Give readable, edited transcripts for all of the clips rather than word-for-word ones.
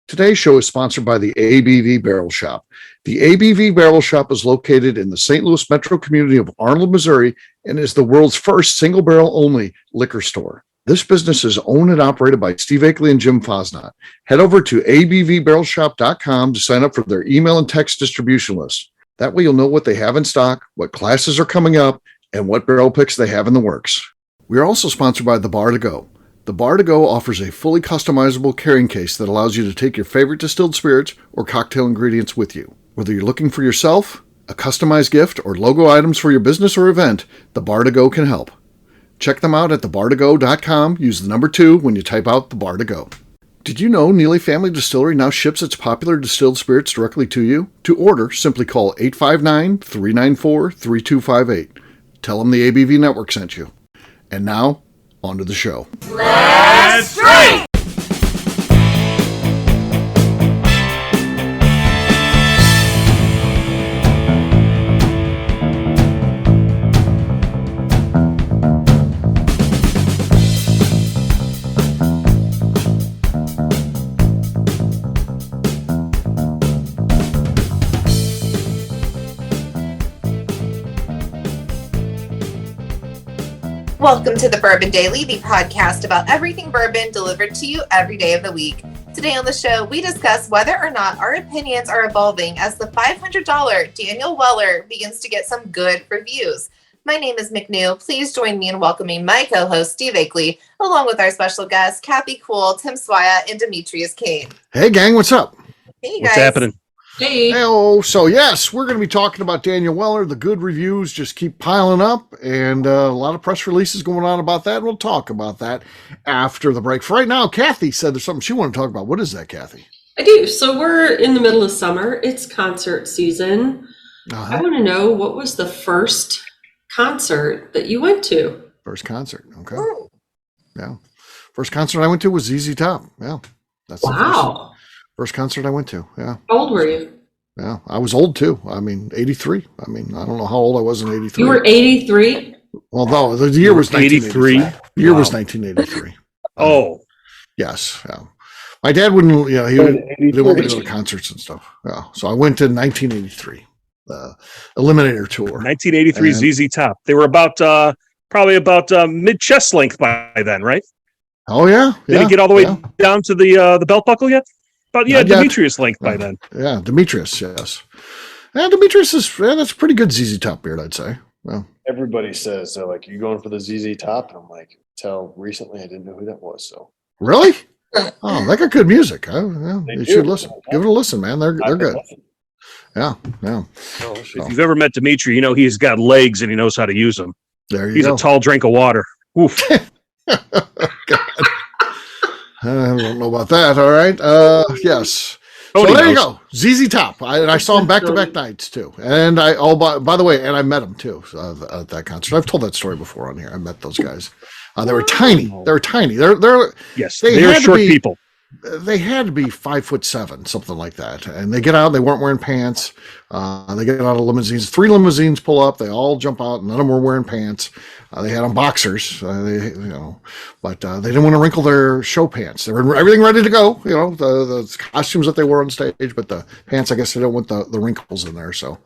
Today's show is sponsored by the ABV Barrel Shop. The ABV Barrel Shop is located in the St. Louis metro community of Arnold, Missouri, and is the world's first single barrel only liquor store. This business is owned and operated by Steve Akeley and Jim Fosnot. Head over to abvbarrelshop.com to sign up for their email and text distribution list. That way you'll know what they have in stock, what classes are coming up, and what barrel picks they have in the works. We are also sponsored by The Bar to Go. The Bar to Go offers a fully customizable carrying case that allows you to take your favorite distilled spirits or cocktail ingredients with you. Whether you're looking for yourself, a customized gift, or logo items for your business or event, The Bar to Go can help. Check them out at thebar2go.com. Use the number 2 when you type out The Bar to Go. Did you know Neely Family Distillery now ships its popular distilled spirits directly to you? To order, simply call 859-394-3258. Tell them the ABV Network sent you. And now, on to the show. Let's drink! Welcome to the Bourbon Daily, the podcast about everything bourbon delivered to you every day of the week. Today on the show, we discuss whether or not our opinions are evolving as the $500 Daniel Weller begins to get some good reviews. My name is McNew. Please join me in welcoming my co-host, Steve Akeley, along with our special guests, Kathy Cool, Tim Swaya, and Demetrius Kane. Hey, gang, what's up? Hey, guys. What's happening? Hey. Hey-oh. So, yes, we're going to be talking about Daniel Weller. The good reviews just keep piling up, and a lot of press releases going on about that. We'll talk about that after the break. For right now, Kathy said there's something she wanted to talk about. What is that, Kathy? I do. So we're in the middle of summer. It's concert season. I want to know, what was the first concert that you went to? First concert. Okay. Yeah. First concert I went to was ZZ Top. Yeah. That's wow. First concert I went to. Yeah. How old were you? Yeah. I was old too. I mean, 83. I mean, I don't know how old I was in 83. You were 83? Well, no, the year was 83. The year was 1983. Oh. Yes. Yeah. My dad wouldn't, he didn't want me to go to concerts and stuff. Yeah. So I went to 1983, Eliminator Tour. 1983 ZZ Top. They were probably about mid-chest length by then, right? Oh, yeah. Did it get all the way down to the belt buckle yet? But yeah, Demetrius length by then. Yeah, Demetrius, yes. And Demetrius that's a pretty good ZZ Top beard, I'd say. Well, everybody says, so like, you going for the ZZ Top? And I'm like, till recently, I didn't know who that was. So really? Oh, they got good music. You should listen. Give it a listen, man. They're good. Yeah. If you've ever met Demetri, you know he's got legs and he knows how to use them. He's a tall drink of water. Oof. I don't know about that. All right. Yes. So there you go. ZZ Top. I saw him back-to-back nights too. And by the way, and I met him too at that concert. I've told that story before on here. I met those guys. They were tiny. They're short people. They had to be 5'7", something like that. And they get out. They weren't wearing pants. They get out of limousines. 3 limousines pull up. They all jump out. None of them were wearing pants. They had on boxers. But they didn't want to wrinkle their show pants. They were everything ready to go. The costumes that they wore on stage, but the pants, I guess, they don't want the wrinkles in there. So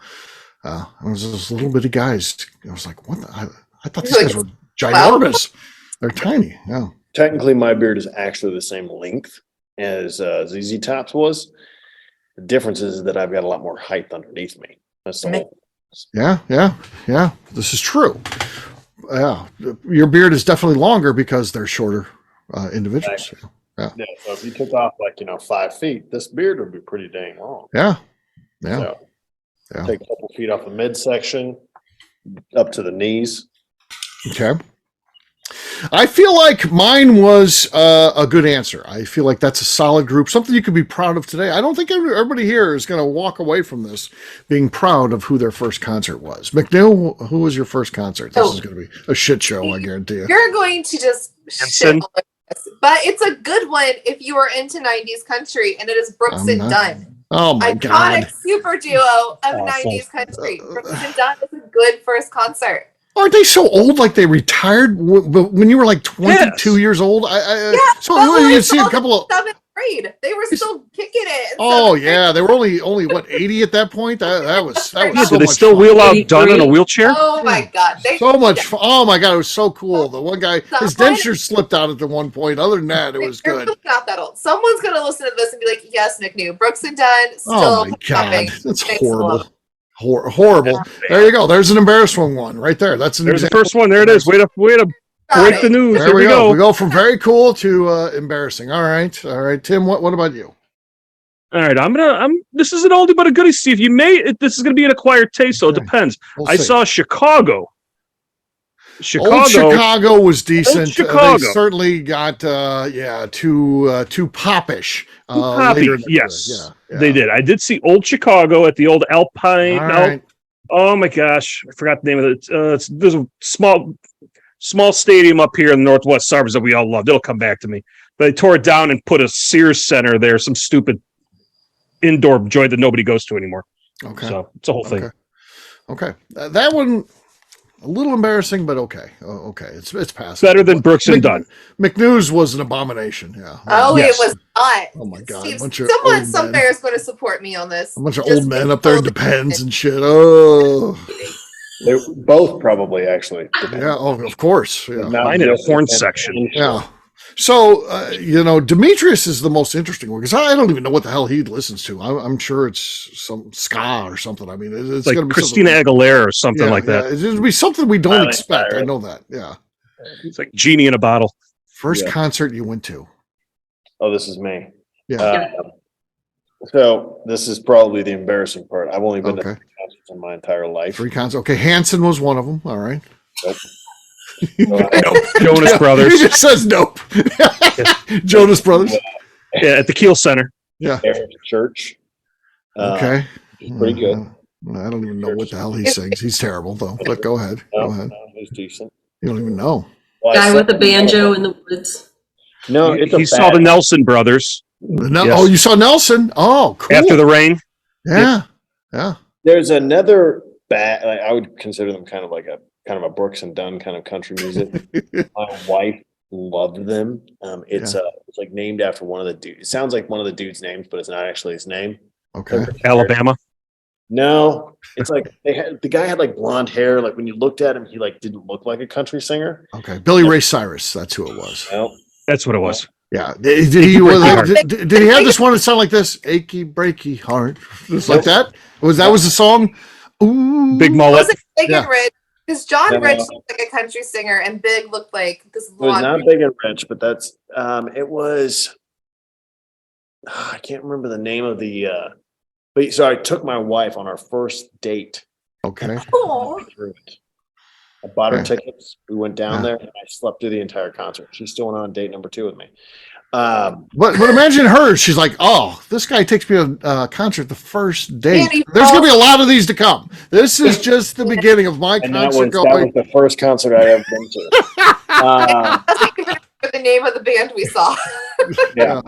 it was those little bitty guys. I was like, what? I thought these guys were ginormous. They're tiny. Yeah. Technically, my beard is actually the same length as ZZ Top's was. The difference is that I've got a lot more height underneath me. That's the whole. Yeah. This is true. Yeah, your beard is definitely longer because they're shorter individuals. Exactly. Yeah. So if you took off 5 feet, this beard would be pretty dang long. Yeah. So take a couple feet off the midsection, up to the knees. Okay. I feel like mine was a good answer. I feel like that's a solid group, something you could be proud of today. I don't think everybody here is going to walk away from this being proud of who their first concert was. McNew, who was your first concert? This is going to be a shit show, I guarantee you. You're going to just shit all over this, but it's a good one if you are into 90s country, and it is Brooks and Dunn. Oh my God. Iconic super duo of 90s country. Brooks and Dunn is a good first concert. Aren't they so old? Like they retired when you were like 22 years old? So you see a couple of afraid. They were still kicking it. And Oh yeah, they were only what 80 at that point. That was so Did they much still fun. wheel out Dunn in a wheelchair? Oh my God. So much fun. Oh my God, it was so cool. The one guy, his Someone- denture slipped out at the one point. Other than that, it was You're good. really not that old. Someone's going to listen to this and be like, yes, McNew, Brooks and Dunn, still Oh my God, pumping. that's Thanks a horrible. lot. Horrible. There you go. There's an embarrassing one right there. That's an There's the example. first one. There it is. Way to Got break the it. news. There Here we we go. go. We go from very cool to embarrassing. All right. Tim, what about you? All right, this is an oldie but a goodie, Steve. This is gonna be an acquired taste, so it Okay. depends. We'll I see. saw Chicago. Old Chicago was decent. Chicago. They certainly got too popish. Poppy, Later in the yes, career. Yeah. they did. I did see Old Chicago at the old Alpine. All right. Oh my gosh, I forgot the name of it. There's a small stadium up here in the northwest suburbs that we all loved. It'll come back to me. But they tore it down and put a Sears Center there, some stupid indoor joint that nobody goes to anymore. Okay. So it's a whole thing. Okay. That one, a little embarrassing, but okay. Okay. It's passable. Better than Brooks and Dunn. McNew's was an abomination. Yeah. Oh, Yes. it was not. Oh my God. Steve, A bunch of someone old somewhere men. is going to support me on this. A bunch of Just old men up there in old- Depends and shit. Oh. They're both probably actually. Yeah. Oh, of course. Yeah. Not Mine in a just horn the- section. Yeah. So, Demetrius is the most interesting one because I don't even know what the hell he listens to. I'm sure it's some ska or something. I mean, it's Like going to be Christina something, Aguilera or something like that. It's going to be something we don't Miley expect. I Cyrus. know that. Yeah. It's like genie in a bottle. First Yeah. concert you went to. Oh, this is me. Yeah. So this is probably the embarrassing part. I've only been to Okay. 3 concerts in my entire life. 3 concerts. Okay. Hanson was one of them. All right. Jonas Brothers. He just says nope. Jonas Brothers. Yeah, at the Kiel Center. Yeah. After church. Okay. It's pretty good. I don't even know what the hell he sings. He's terrible though. But go ahead. Go ahead. It's decent. You don't even know. Well, I Guy saw- with a banjo in the woods. No, it's He saw the Nelson Brothers No, Yes. Oh, you saw Nelson? Oh, cool. after the rain. Yeah. Yeah. There's another bad. Like, I would consider them kind of a Brooks and Dunn kind of country music. My wife loved them. It's like named after one of the dudes. It sounds like one of the dudes' names, but it's not actually his name. Okay. Alabama. No, it's like the guy had like blonde hair. Like when you looked at him, he like didn't look like a country singer. Okay. Billy Ray Cyrus. That's who it was. No, That's what it was. Yeah. Did he have this one that sounded like this? Achy breaky heart. Just like that? Was the song? Ooh. Big Was mullet. it Big Yeah. and Rich? Because John No. Rich looked like a country singer and Big looked like this it was blonde. not Big and Rich, but that's it was. I can't remember the name of the. But so I took my wife on our first date. Okay. Oh, Through it. I bought her Yeah. tickets. We went down Yeah. there, and I slept through the entire concert. She's still on date number 2 with me. But imagine her. She's like, oh, this guy takes me to a concert the first date. Danny There's going to be a lot of these to come. This is just the beginning of my And that was, concert that was going. the first concert I ever been to. I was thinking for the name of the band we saw. Yeah.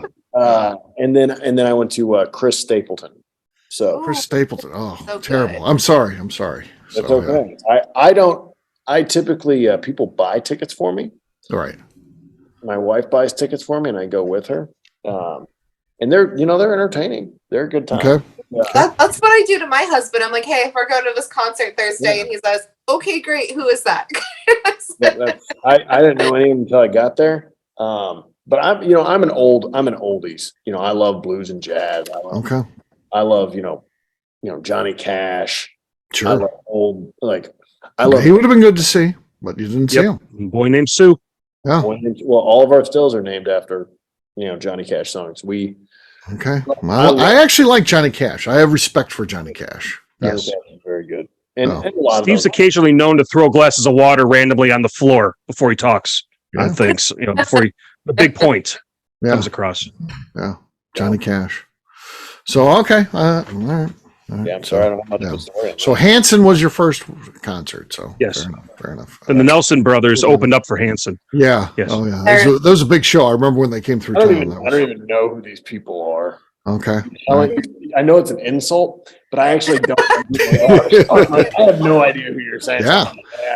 And then I went to Chris Stapleton. So Chris Stapleton. Oh, So terrible. good. I'm sorry. that's So, yeah. okay. I typically people buy tickets for me. All right. My wife buys tickets for me, and I go with her. And they're entertaining. They're a good time. Okay. That's what I do to my husband. I'm like, hey, we're going to this concert Thursday. Yeah. And he says, okay, great. Who is that? I didn't know anything until I got there. But I'm an oldies. I love blues and jazz. Okay. I love Johnny Cash. I Sure. love old I love He would have been good to see, but you didn't see him. Boy named Sue. Yeah. well, all of our stills are named after Johnny Cash songs. Okay. Well, I actually like Johnny Cash. I have respect for Johnny Cash. Johnny Yes. Cash is very good. And, Oh. and a lot Steve's of those, occasionally known to throw glasses of water randomly on the floor before he talks Yeah. on things. Before the big point Yeah. comes across. Yeah. Johnny Cash. So, okay. All right. yeah, I'm sorry, I don't know how to Yeah. put the story on So that. Hanson was your first concert. So Yes. Fair enough. And the Nelson Brothers opened up for Hanson. Yeah. Yes. Oh yeah. That was a big show. I remember when they came through I don't town. even That I don't was, even know who these people are. okay. I know it's an insult, but I actually don't know who they are. I have no idea who you're saying. Yeah.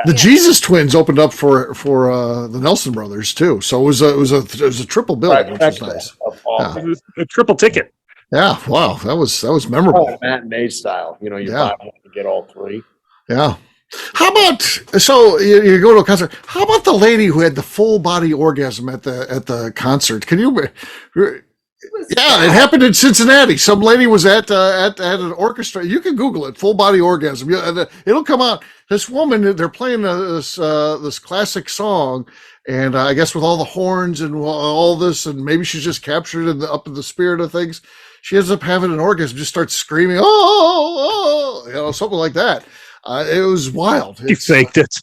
The Jesus Twins opened up for the Nelson Brothers too. So it was a triple bill, which was nice. Awful. A triple ticket. Yeah, wow, that was memorable. Matinee style. You know, you Yeah. buy one and get all three. Yeah. How about you go to a concert? How about the lady who had the full body orgasm at the concert? Can you? Yeah, it happened in Cincinnati. Some lady was at an orchestra. You can Google it. Full body orgasm. It'll come out. This woman, they're playing this classic song, and I guess with all the horns and all this, and maybe she's just captured up in the spirit of things. She ends up having an orgasm. Just starts screaming, oh, something like that. It was wild. She faked it.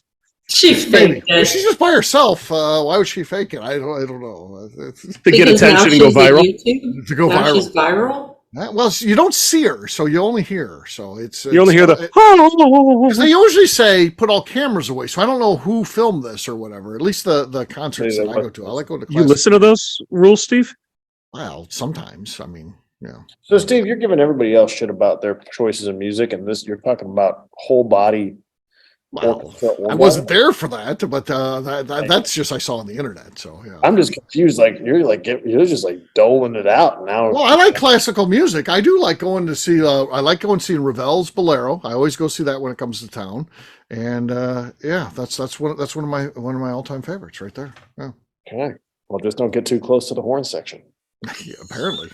She faked it. She's just by herself. Why would she fake it? I don't know. To get attention and go viral. To go now viral. She's viral. Well, you don't see her, so you only hear her. So You only hear the. Because they usually say put all cameras away. So I don't know who filmed this or whatever. At least the concerts that I go to. I like going to. You listen to those rules, Steve? Well, sometimes. I mean, yeah. So, Steve, you're giving everybody else shit about their choices in music, and this you're talking about whole body. Well, I wasn't there for that, but that's just I saw on the internet. So yeah. I'm just confused. You're just like doling it out now. Well, I like classical music. I do like going to see. I like going to see Ravel's Bolero. I always go see that when it comes to town, and that's one of my all time favorites right there. Yeah. Okay. Well, just don't get too close to the horn section. Yeah, apparently.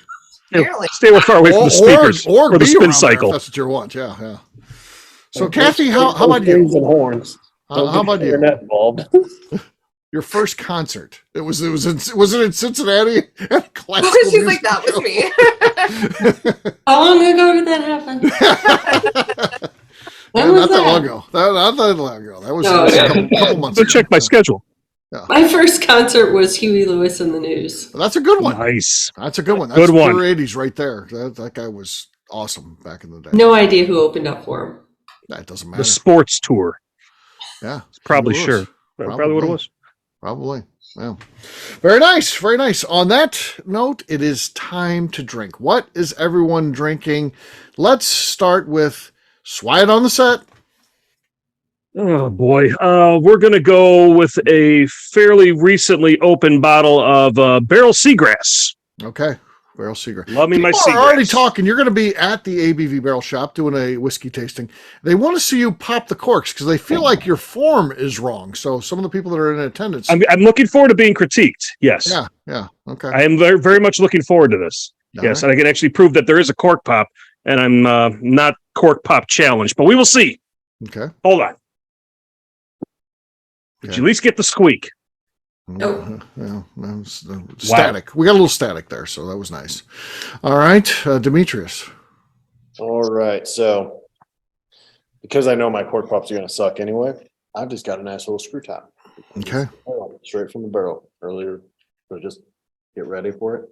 Stay far away from the speakers or the spin cycle. That's what you want. Yeah. So, Kathy, how about you? And horns. How about you? Involved. Your first concert. Was it in Cincinnati? Classical She's music like, that was me. How long ago did that happen? Not that long ago. Not that long ago. That was a couple months ago. Check my schedule. Yeah. My first concert was Huey Lewis and the News. That's a good one. Nice. That's a good one. That's Good one. pure 80s right there. That guy was awesome back in the day. No idea who opened up for him. That doesn't matter. The sports tour. Yeah. Probably It sure. was. Probably what it was. Probably. Yeah. Very nice. Very nice. On that note, it is time to drink. What is everyone drinking? Let's start with Swide on the set. Oh boy. We're going to go with a fairly recently opened bottle of Barrel Seagrass. Okay. Barrel Seagrass. Love me my People Seagrass. are already talking. You're going to be at the ABV Barrel Shop doing a whiskey tasting. They want to see you pop the corks because they feel like your form is wrong. So some of the people that are in attendance. I'm looking forward to being critiqued. Yes. Yeah. Okay. I am very, very much looking forward to this. All yes. right. And I can actually prove that there is a cork pop and I'm not cork pop challenged, but we will see. Okay. Hold on. Did you at least get the squeak? Nope. Static. We got a little static there, so that was nice. All right, Demetrius. All right. So, because I know my cork pops are going to suck anyway, I've just got a nice little screw top. Okay. Straight from the barrel earlier. So just get ready for it.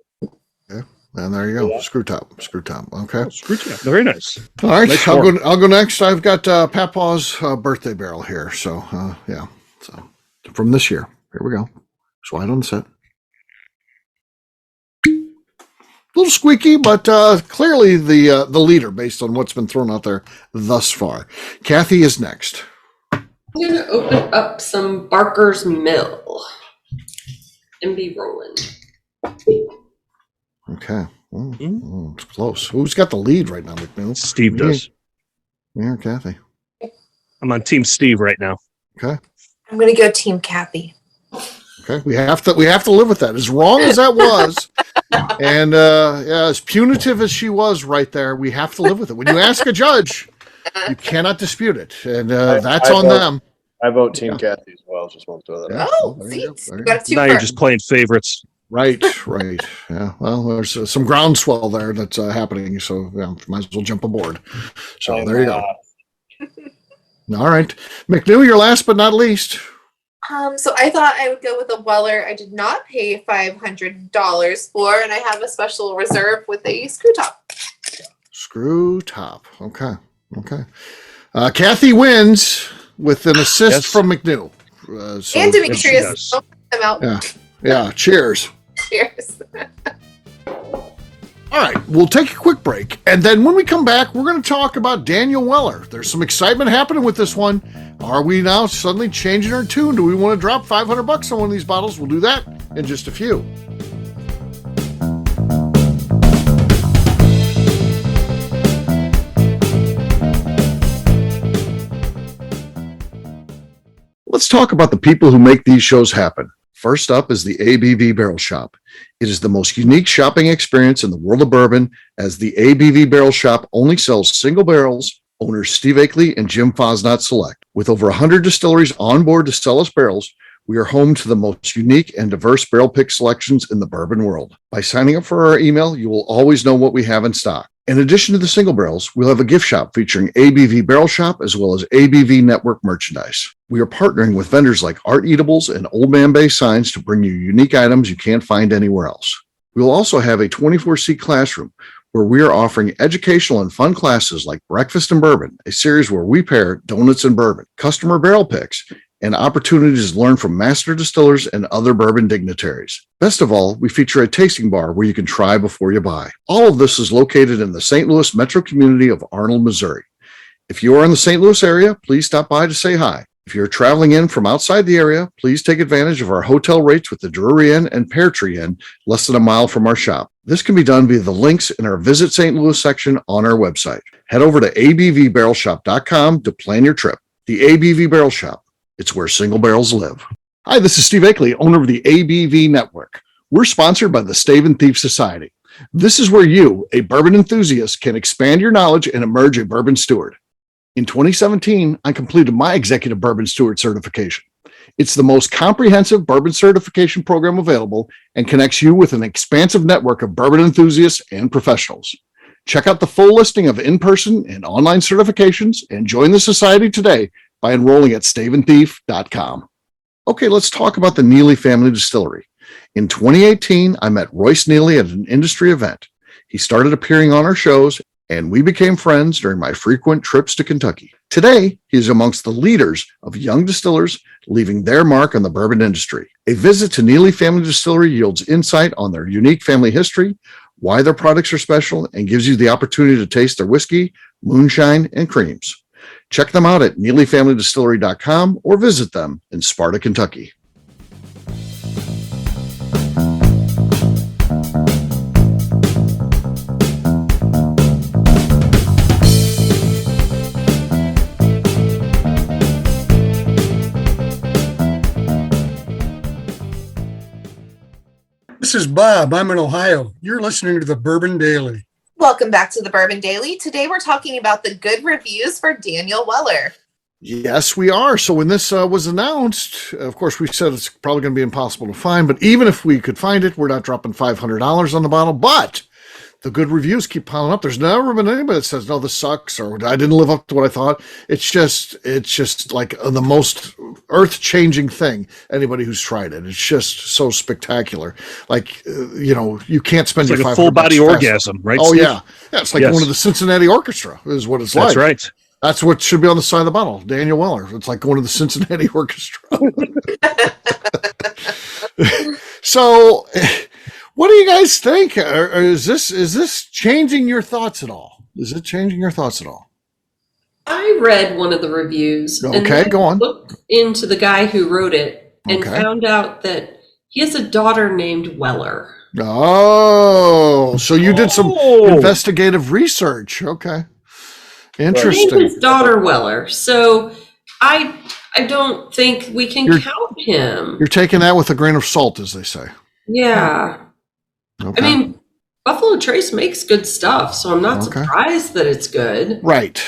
Okay. And there you go. Yeah. Screw top. Okay. Oh, screw top. Very nice. All right. Nice I'll go next. I've got Papaw's birthday barrel here. So yeah. So from this year. Here we go. Swide on the set. A little squeaky, but clearly the leader based on what's been thrown out there thus far. Kathy is next. I'm going to open up some Barker's Mill and be rolling. Okay. It's close. Who's got the lead right now, McNew? Steve does. Yeah, Kathy. I'm on Team Steve right now. Okay. I'm going to go Team Kathy. Okay. We have to live with that. As wrong as that was, and as punitive as she was right there, we have to live with it. When you ask a judge, you cannot dispute it, and that's on them. I vote Team Kathy as well. Just want to throw that out. Oh, there see, you go. There you you got two Now you're just playing favorites. Right. Yeah. Well, there's some groundswell there that's happening, so yeah, might as well jump aboard. So there you go. All right, McNew, you're last but not least. So I thought I would go with a Weller. I did not pay $500 for, and I have a special reserve with a screw top. Screw top. Okay. Kathy wins with an assist from McNew. And Demetrius. I'm out. Yeah. Cheers. Cheers. All right, we'll take a quick break, and then when we come back, we're going to talk about Daniel Weller. There's some excitement happening with this one. Are we now suddenly changing our tune? Do we want to drop $500 on one of these bottles? We'll do that in just a few. let's talk about the people who make these shows happen. First up is the ABV Barrel Shop. It is the most unique shopping experience in the world of bourbon, as the ABV Barrel Shop only sells single barrels. Owners Steve Akeley and Jim Fosnot select. With over 100 distilleries on board to sell us barrels, we are home to the most unique and diverse barrel pick selections in the bourbon world. By signing up for our email, you will always know what we have in stock. In addition to the single barrels, we'll have a gift shop featuring ABV Barrel Shop as well as ABV Network merchandise. We are partnering with vendors like Art Eatables and Old Man Bay Signs to bring you unique items you can't find anywhere else. We will also have a 24-seat classroom where we are offering educational and fun classes like Breakfast and Bourbon, a series where we pair donuts and bourbon, customer barrel picks, and opportunities to learn from master distillers and other bourbon dignitaries. Best of all, we feature a tasting bar where you can try before you buy. All of this is located in the St. Louis metro community of Arnold, Missouri. If you are in the St. Louis area, please stop by to say hi. If you're traveling in from outside the area, please take advantage of our hotel rates with the Drury Inn and Pear Tree Inn, less than a mile from our shop. This can be done via the links in our Visit St. Louis section on our website. Head over to abvbarrelshop.com to plan your trip. The ABV Barrel Shop. It's where single barrels live. Hi, this is Steve Akeley, owner of the ABV Network. We're sponsored by the Stave and Thief Society. This is where you, a bourbon enthusiast, can expand your knowledge and emerge a bourbon steward. In 2017, I completed my Executive Bourbon Steward certification. It's the most comprehensive bourbon certification program available and connects you with an expansive network of bourbon enthusiasts and professionals. Check out the full listing of in-person and online certifications and join the society today by enrolling at staveandthief.com. Okay, let's talk about the Neely Family Distillery. In 2018, I met Royce Neely at an industry event. He started appearing on our shows, and we became friends during my frequent trips to Kentucky. Today, he is amongst the leaders of young distillers leaving their mark on the bourbon industry. A visit to Neely Family Distillery yields insight on their unique family history, why their products are special, and gives you the opportunity to taste their whiskey, moonshine, and creams. Check them out at NeelyFamilyDistillery.com or visit them in Sparta, Kentucky. This is Bob. I'm in Ohio. You're listening to the Bourbon Daily. Welcome back to the Bourbon Daily. Today we're talking about the good reviews for Daniel Weller. Yes, we are. So when this was announced, of course, we said it's probably going to be impossible to find. But even if we could find it, we're not dropping $500 on the bottle. But the good reviews keep piling up. There's never been anybody that says, no, this sucks, or I didn't live up to what I thought. It's just like the most earth-changing thing, anybody who's tried it. It's just so spectacular. Like, you can't spend It's your like a $500 full body fast. orgasm, right? Oh, Steve? yeah. It's like going to the Cincinnati Orchestra is what it's like. That's right. That's what should be on the side of the bottle. Daniel Weller. It's like going to the Cincinnati Orchestra. So, what do you guys think? Is this changing your thoughts at all? Is it changing your thoughts at all? I read one of the reviews. Okay, and then go on. Looked into the guy who wrote it and found out that he has a daughter named Weller. Oh, so you did some investigative research. Okay. Interesting. He named his daughter Weller. So I don't think we can count him. You're taking that with a grain of salt, as they say. Yeah. Okay. I mean, Buffalo Trace makes good stuff, so I'm not surprised that it's good. Right.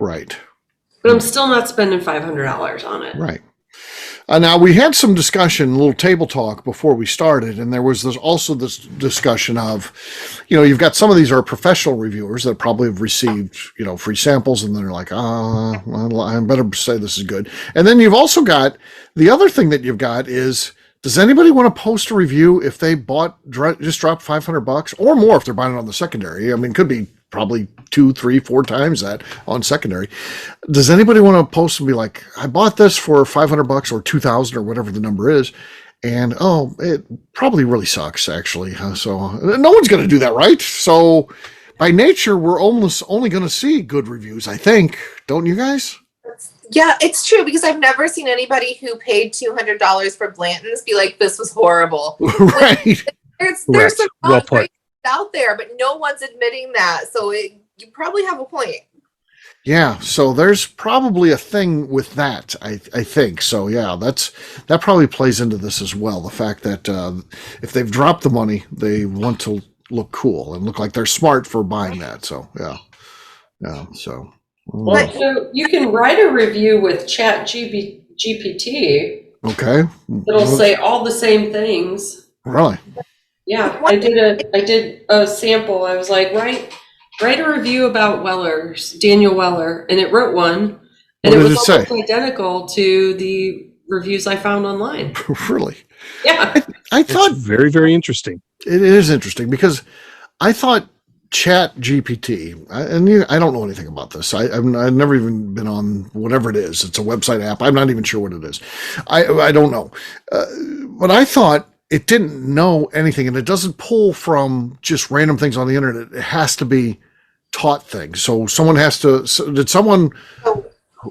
But I'm still not spending $500 on it. Right. Now, we had some discussion, a little table talk before we started, and there was also this discussion of, you've got some of these are professional reviewers that probably have received, free samples, and they're like, well, I better say this is good. And then you've also got, the other thing that you've got is, does anybody want to post a review if they just dropped $500 or more if they're buying it on the secondary? I mean, it could be probably 2, 3, 4 times that on secondary. Does anybody want to post and be like, I bought this for $500 or $2,000 or whatever the number is, and it probably really sucks actually. So no one's going to do that, right? So by nature, we're almost only going to see good reviews, I think. Don't you guys? Yeah, it's true, because I've never seen anybody who paid $200 for Blanton's be like, this was horrible. Right. There's some great out there, but no one's admitting that. So you probably have a point. Yeah, so there's probably a thing with that. I think so. Yeah, that probably plays into this as well. The fact that if they've dropped the money, they want to look cool and look like they're smart for buying that. So yeah. So Well, you can write a review with Chat GPT. okay, It'll say all the same things. Really? Yeah, I did a sample. I was like, write a review about Daniel Weller, and it wrote one, and What it did was it say? almost identical to the reviews I found online. Really? Yeah. I thought It's very, very interesting. it is interesting because I thought Chat GPT, I don't know anything about this. I've never even been on whatever it is. It's a website app. I'm not even sure what it is. I don't know. But I thought it didn't know anything, and it doesn't pull from just random things on the internet. It has to be taught things. So someone has to. Did someone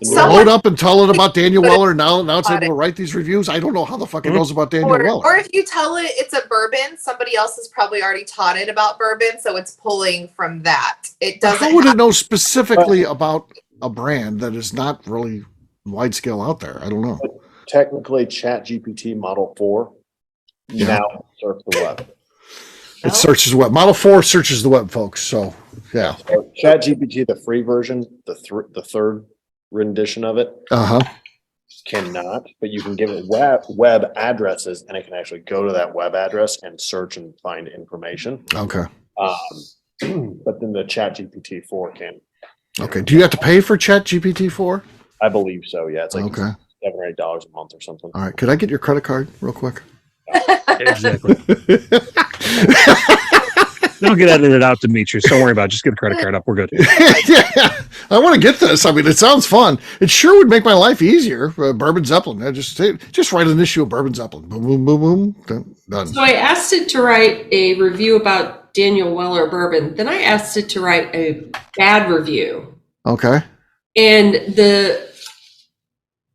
load up and tell it about Daniel Weller? Now it's able to write these reviews. I don't know how the fuck it knows about Daniel Weller. Or if you tell it it's a bourbon, somebody else has probably already taught it about bourbon, so it's pulling from that. It doesn't. How would it know specifically about a brand that is not really wide scale out there? I don't know. Technically, ChatGPT Model 4 now surf the web. It searches the web. Model 4 searches the web, folks. So, yeah. So ChatGPT, the free version, the third rendition of it, cannot. But you can give it web addresses, and it can actually go to that web address and search and find information. Okay. But then the ChatGPT 4 can. Okay. Do you have to pay for ChatGPT 4? I believe so. Yeah, it's like Okay. $7 or $8 a month or something. All right. Could I get your credit card real quick? Exactly. Don't get edited out, Demetrius. Don't worry about it. Just get a credit card up. We're good. Yeah. I want to get this. I mean, it sounds fun. It sure would make my life easier. Bourbon Zeppelin. Just write an issue of Bourbon Zeppelin. Boom, boom, boom, boom. Done. So I asked it to write a review about Daniel Weller bourbon. Then I asked it to write a bad review. Okay. And the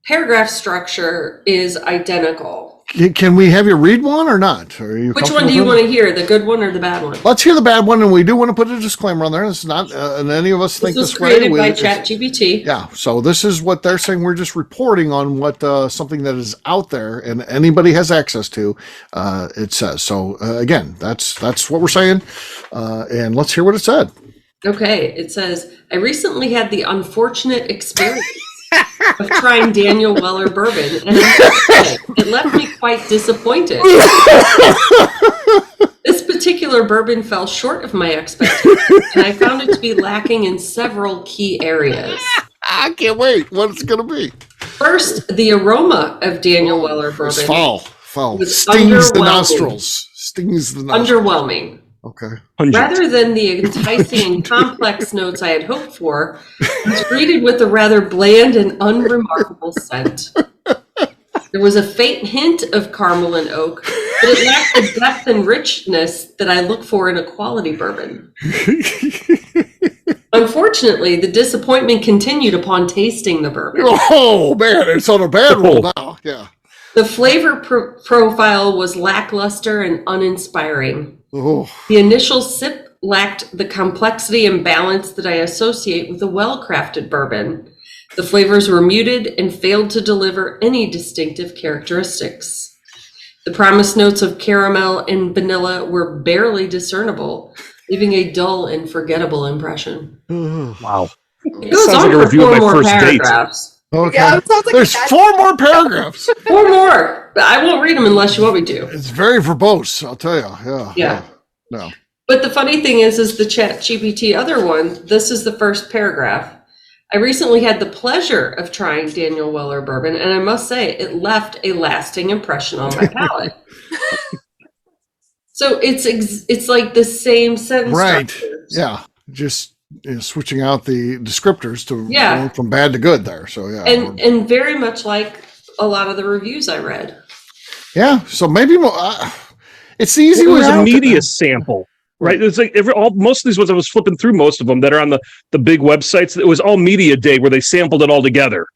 paragraph structure is identical. Can we have you read one or not? Are you Which one do you want to hear? The good one or the bad one? Let's hear the bad one, and we do want to put a disclaimer on there. It's not, and any of us think This was this way. created by ChatGPT. Yeah, so this is what they're saying. We're just reporting on what something that is out there, and anybody has access to. It says so. Again, that's what we're saying, and let's hear what it said. Okay, it says, I recently had the unfortunate experience of trying Daniel Weller bourbon, and it left me quite disappointed. This particular bourbon fell short of my expectations, and I found it to be lacking in several key areas. I can't wait. What it's going to be? First, the aroma of Daniel Weller bourbon It's foul. was Stings the underwhelming. nostrils. Stings the nostrils. Underwhelming. Okay. Rather than the enticing and complex notes I had hoped for, it's greeted with a rather bland and unremarkable scent. There was a faint hint of caramel and oak, but it lacked the depth and richness that I look for in a quality bourbon. Unfortunately, the disappointment continued upon tasting the bourbon. Oh, man. It's on a bad roll now. Yeah. The flavor profile was lackluster and uninspiring. Oh. The initial sip lacked the complexity and balance that I associate with a well-crafted bourbon. The flavors were muted and failed to deliver any distinctive characteristics. The promised notes of caramel and vanilla were barely discernible, leaving a dull and forgettable impression. Wow. It goes Sounds on like a for review of 4 my more first date. paragraphs. Okay. Yeah, it sounds like There's a bad- 4 more paragraphs. 4 more. But I won't read them unless you want me to. It's very verbose, I'll tell you. Yeah. No. But the funny thing is the ChatGPT other one, this is the first paragraph. I recently had the pleasure of trying Daniel Weller bourbon, and I must say it left a lasting impression on my palate. So it's like the same sentence Right. structures. Yeah. Just switching out the descriptors to Yeah. go from bad to good there. So, yeah. And very much like a lot of the reviews I read. Yeah. So maybe it's the easy It way was a out. media sample, right? It's like most of these ones I was flipping through most of them that are on the big websites. It was all media day where they sampled it all together.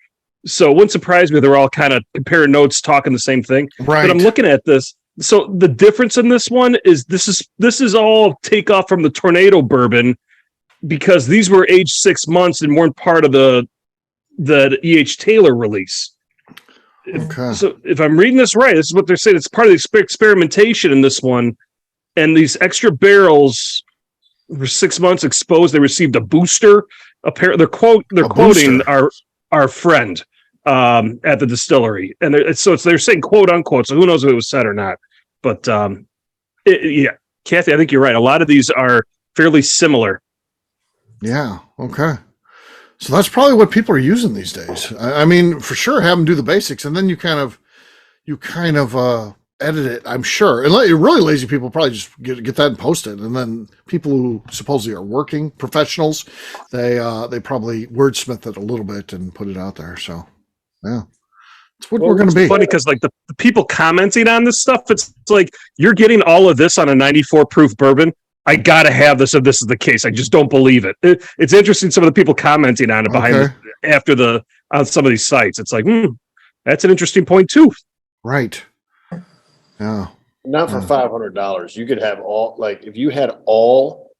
So it wouldn't surprise me they're all kind of comparing notes, talking the same thing. Right. But I'm looking at this. So the difference in this one is this is all takeoff from the Tornado bourbon, because these were aged 6 months and weren't part of the E.H. Taylor release. Okay. So if I'm reading this right, this is what they're saying. It's part of the experimentation in this one. And these extra barrels were 6 months exposed. They received a booster. Apparently, they're quoting our friend at the distillery. And they're saying quote unquote. So who knows if it was said or not. But yeah, Kathy, I think you're right. A lot of these are fairly similar. Yeah. Okay. So that's probably what people are using these days. I mean, for sure, have them do the basics, and then you kind of edit it. I'm sure, and really lazy people probably just get that and post it, and then people who supposedly are working professionals, they probably wordsmith it a little bit and put it out there. So, yeah, it's what we're going to be. Funny because like the people commenting on this stuff, it's like you're getting all of this on a 94 proof bourbon. I gotta have this if this is the case. I just don't believe it. It's interesting some of the people commenting on it on some of these sites. It's like, that's an interesting point too. Right. Yeah. Not for $500. You could have all, like, if you had all.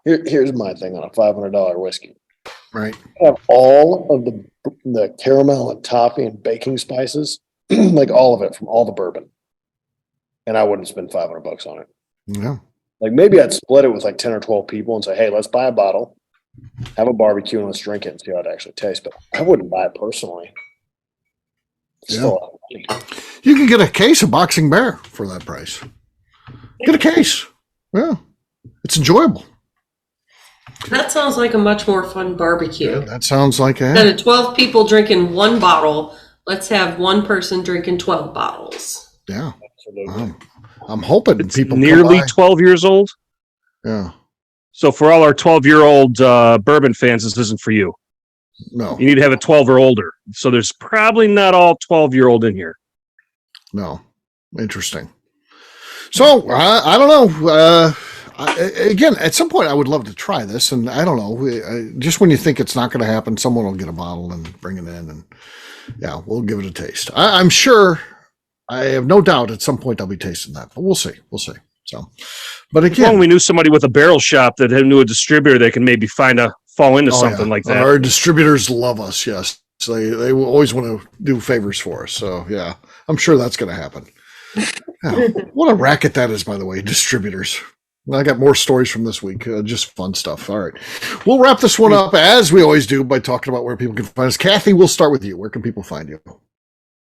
Here's my thing on a $500 whiskey. Right. Have all of the caramel and toffee and baking spices, like all of it from all the bourbon, and I wouldn't spend $500 on it. Yeah. Like maybe I'd split it with like 10 or 12 people and say, hey, let's buy a bottle, have a barbecue, and let's drink it and see how it actually tastes. But I wouldn't buy it personally. Yeah. You can get a case of Boxing Bear for that price. Get a case. Yeah. It's enjoyable. That sounds like a much more fun barbecue. Yeah, that sounds like Instead of 12 people drinking one bottle, let's have one person drinking 12 bottles. Yeah. I'm hoping it's people nearly 12 years old. Yeah. So for all our 12-year-old bourbon fans, this isn't for you. No. You need to have a 12 or older. So there's probably not all 12-year-old in here. No. Interesting. So I don't know. Again, at some point I would love to try this, and I don't know. Just when you think it's not going to happen, someone will get a bottle and bring it in, and yeah, we'll give it a taste. I'm sure. I have no doubt at some point I'll be tasting that, but we'll see. We'll see. So, but again, we knew somebody with a barrel shop that knew a distributor that can maybe fall into something like that. Our distributors love us. Yes. So they will always want to do favors for us. So yeah, I'm sure that's going to happen. Yeah. What a racket that is, by the way, distributors. I got more stories from this week. Just fun stuff. All right. We'll wrap this one up as we always do by talking about where people can find us. Kathy, we'll start with you. Where can people find you?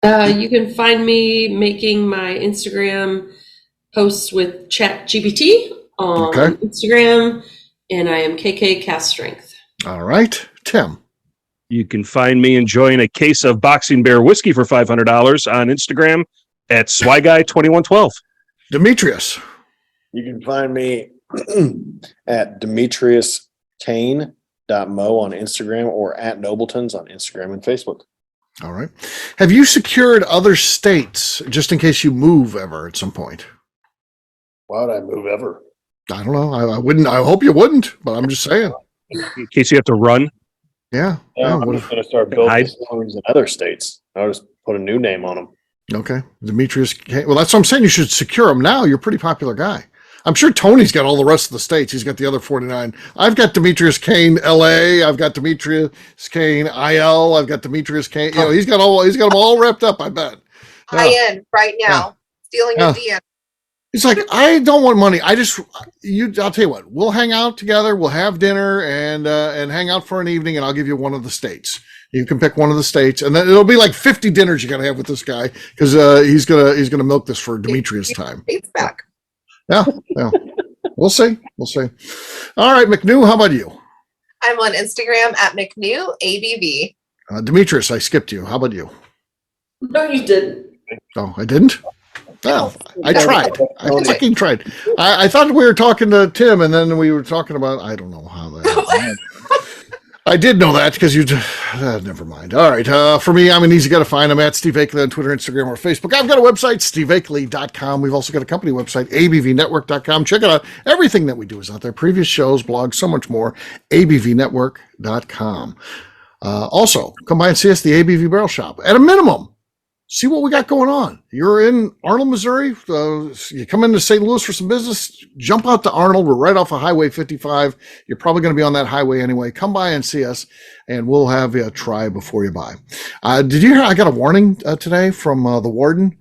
You can find me making my Instagram posts with ChatGPT on Instagram, and I am KK Cast Strength. All right. Tim. You can find me enjoying a case of Boxing Bear whiskey for $500 on Instagram at SwyGuy2112. Demetrius. You can find me at DemetriusKane.mo on Instagram or at Nobletons on Instagram and Facebook. All right. Have you secured other states just in case you move ever at some point? Why would I move ever? I don't know. I wouldn't. I hope you wouldn't, but I'm just saying. In case you have to run. Yeah. I'm just going to start building distilleries in other states. I'll just put a new name on them. Okay. Demetrius. Well, that's what I'm saying. You should secure them now. You're a pretty popular guy. I'm sure Tony's got all the rest of the states. He's got the other 49. I've got Demetrius Kane, LA. I've got Demetrius Kane, IL. I've got Demetrius Kane. You know, he's got them all wrapped up, I bet. In right now. Stealing your DM. He's like, I don't want money. I'll tell you what, we'll hang out together. We'll have dinner and hang out for an evening, and I'll give you one of the states. You can pick one of the states, and then it'll be like 50 dinners you got to have with this guy because he's gonna milk this for Demetrius time. He's back. Yeah. We'll see. All right, McNew, how about you? I'm on Instagram at McNew ABV. Demetrius, I skipped you. How about you? No, you didn't. Oh, I didn't? Oh, I tried. I fucking tried. I thought we were talking to Tim, and then we were talking about, I don't know how that happened. I did know that because you. Never mind. All right. For me, I'm an easy guy to find. I'm at Steve Akeley on Twitter, Instagram, or Facebook. I've got a website, steveakeley.com. We've also got a company website, abvnetwork.com. Check it out. Everything that we do is out there. Previous shows, blogs, so much more. abvnetwork.com. Also, come by and see us at the ABV Barrel Shop. At a minimum, see what we got going on. You're in Arnold, Missouri. You come into St. Louis for some business, jump out to Arnold. We're right off of Highway 55. You're probably going to be on that highway anyway. Come by and see us, and we'll have you try before you buy. Did you hear I got a warning today from the warden?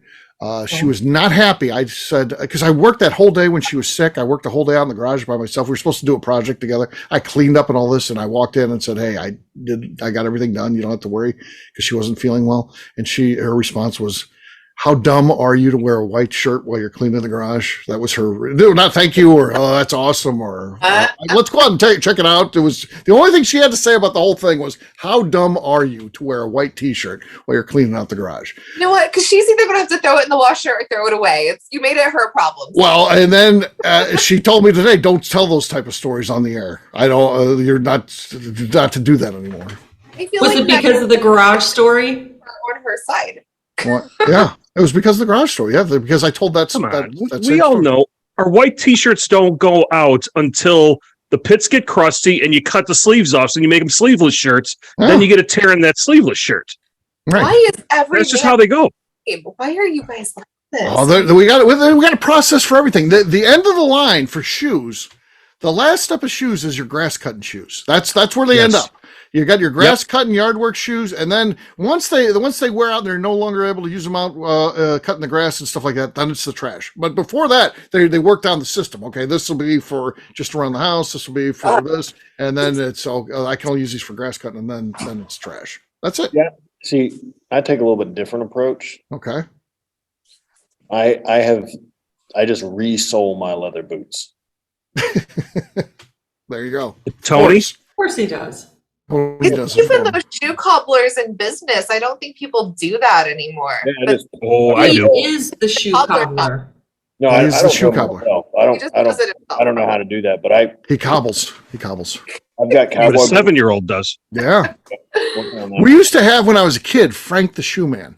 She was not happy. I said, because I worked that whole day when she was sick. I worked the whole day out in the garage by myself. We were supposed to do a project together. I cleaned up and all this, and I walked in and said, hey, I got everything done. You don't have to worry, because she wasn't feeling well. And her response was, how dumb are you to wear a white shirt while you're cleaning the garage? That was her. No, not thank you, or oh, that's awesome, or let's go out and check it out. It was the only thing she had to say about the whole thing was, how dumb are you to wear a white T-shirt while you're cleaning out the garage? You know what? Because she's either going to have to throw it in the washer or throw it away. You made it her problem. Well, and then she told me today, don't tell those type of stories on the air. I don't. You're not to do that anymore. I feel Was like it because of the garage story? On her side. Well, yeah, it was because of the garage story. Yeah, because I told that. Come on. that We all know our white T-shirts don't go out until the pits get crusty and you cut the sleeves off, so you make them sleeveless shirts. Yeah. Then you get a tear in that sleeveless shirt. Right. Why is That's just how they go. Why are you guys like this? Oh, we got a process for everything. The end of the line for shoes. The last step of shoes is your grass cutting shoes. That's where they end up. You got your grass cutting yard work shoes, and then once they wear out and they're no longer able to use them out cutting the grass and stuff like that, then it's the trash. But before that, they work down the system. Okay, this will be for just around the house. This will be for this, and then it's I can only use these for grass cutting, and then it's trash. That's it. Yeah. See, I take a little bit different approach. Okay. I just resole my leather boots. There you go, Tony. Of course he does. It's even those shoe cobblers in business. I don't think people do that anymore. Yeah, I He do. is the shoe cobbler. no, He I is the don't shoe know cobbler. myself. I don't know how to do that, but He cobbles. I've got What cowboy a boots 7-year-old does. Yeah. working on that. We used to have, when I was a kid, Frank the Shoe Man.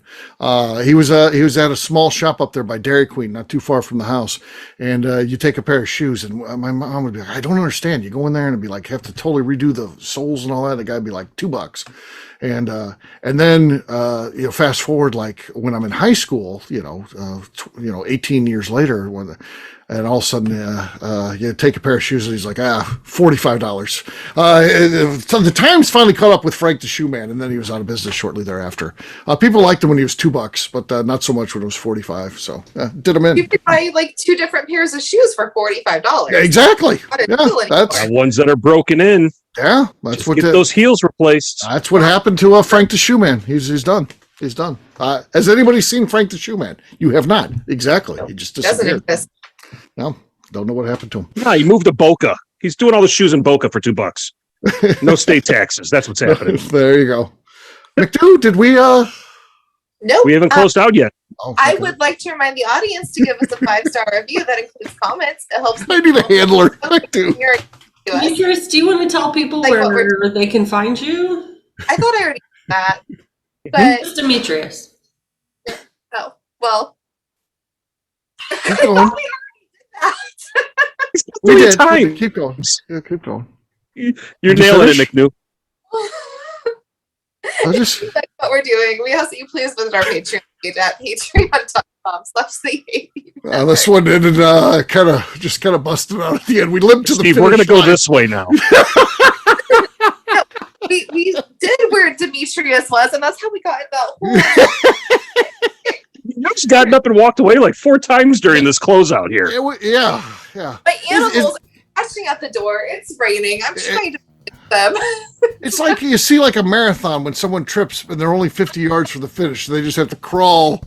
He was at a small shop up there by Dairy Queen, not too far from the house. And you take a pair of shoes, and my mom would be like, I don't understand. You go in there and it'd be like, have to totally redo the soles and all that. The guy'd be like $2. And then fast forward, like when I'm in high school, 18 years later, and all of a sudden you take a pair of shoes and he's like, $45. So the Times finally caught up with Frank the Shoe Man, and then he was out of business shortly thereafter. People liked him when he was $2, but not so much when it was 45. So did him in. You could buy like 2 different pairs of shoes for $45. Yeah, exactly. The ones that are broken in. Yeah, that's Just what get those heels replaced. That's what happened to Frank the Shoe Man. He's done. He's done. Has anybody seen Frank the Shoe Man? You have not. Exactly. He just Doesn't disappeared. exist. No, don't know what happened to him. Nah, he moved to Boca. He's doing all the shoes in Boca for $2. No state taxes. That's what's happening. There you go. McNew, did we? Nope. We haven't closed out yet. Oh, I okay. would like to remind the audience to give us a 5-star review that includes comments. It helps. I need a handler. I do. Demetrius, do you want to tell people Like what where they can find you? I thought I already did that, It's but Demetrius. oh well. Keep going. We did. Time. Keep going. Yeah, keep going. You're Did you nailing it, finish? McNew. I just. Like what we're doing. We ask that you please visit our Patreon page at patreon.com/the This one ended kind of busted out at the end. We lived to Steve, the we're going to finish go line. this way now. we did where Demetrius was, and that's how we got in that hole. You just gotten up and walked away like 4 times during this closeout here. Yeah. My animals are crashing at the door. It's raining. I'm trying to fix them. It's like you see like a marathon when someone trips and they're only 50 yards from the finish. They just have to crawl,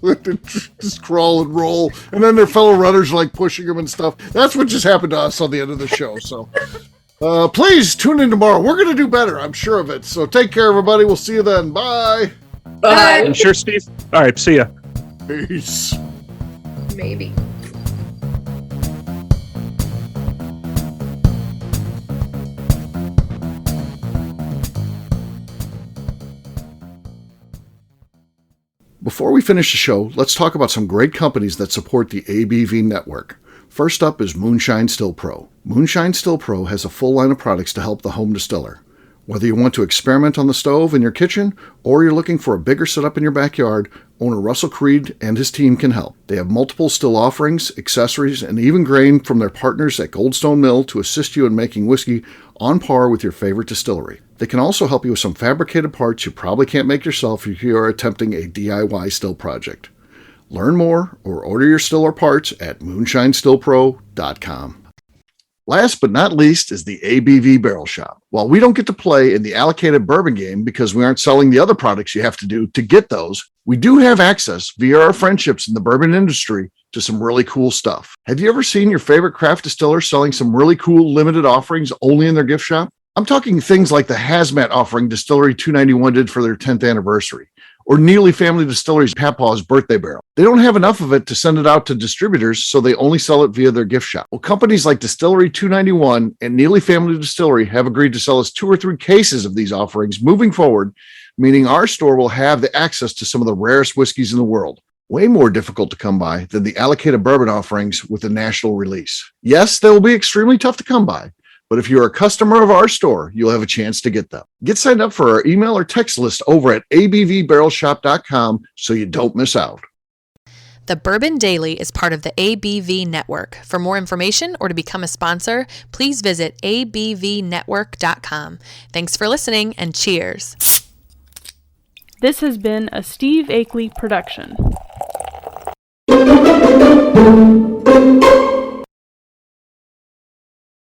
just crawl and roll. And then their fellow runners are like pushing them and stuff. That's what just happened to us on the end of the show. So please tune in tomorrow. We're going to do better. I'm sure of it. So take care, everybody. We'll see you then. Bye. Bye. You sure, Steve? All right, see ya. Peace. Maybe. Before we finish the show, let's talk about some great companies that support the ABV network. First up is Moonshine Still Pro. Moonshine Still Pro has a full line of products to help the home distiller. Whether you want to experiment on the stove in your kitchen or you're looking for a bigger setup in your backyard, owner Russell Creed and his team can help. They have multiple still offerings, accessories, and even grain from their partners at Goldstone Mill to assist you in making whiskey on par with your favorite distillery. They can also help you with some fabricated parts you probably can't make yourself if you are attempting a DIY still project. Learn more or order your still or parts at moonshinestillpro.com. Last but not least is the ABV Barrel Shop. While we don't get to play in the allocated bourbon game because we aren't selling the other products you have to do to get those, we do have access via our friendships in the bourbon industry to some really cool stuff. Have you ever seen your favorite craft distiller selling some really cool limited offerings only in their gift shop? I'm talking things like the hazmat offering Distillery 291 did for their 10th anniversary, or Neely Family Distillery's Papaw's birthday barrel. They don't have enough of it to send it out to distributors, so they only sell it via their gift shop. Well, companies like Distillery 291 and Neely Family Distillery have agreed to sell us 2 or 3 cases of these offerings moving forward, meaning our store will have the access to some of the rarest whiskeys in the world. Way more difficult to come by than the allocated bourbon offerings with a national release. Yes, they will be extremely tough to come by, but if you're a customer of our store, you'll have a chance to get them. Get signed up for our email or text list over at abvbarrelshop.com so you don't miss out. The Bourbon Daily is part of the ABV Network. For more information or to become a sponsor, please visit abvnetwork.com. Thanks for listening and cheers. This has been a Steve Akeley production.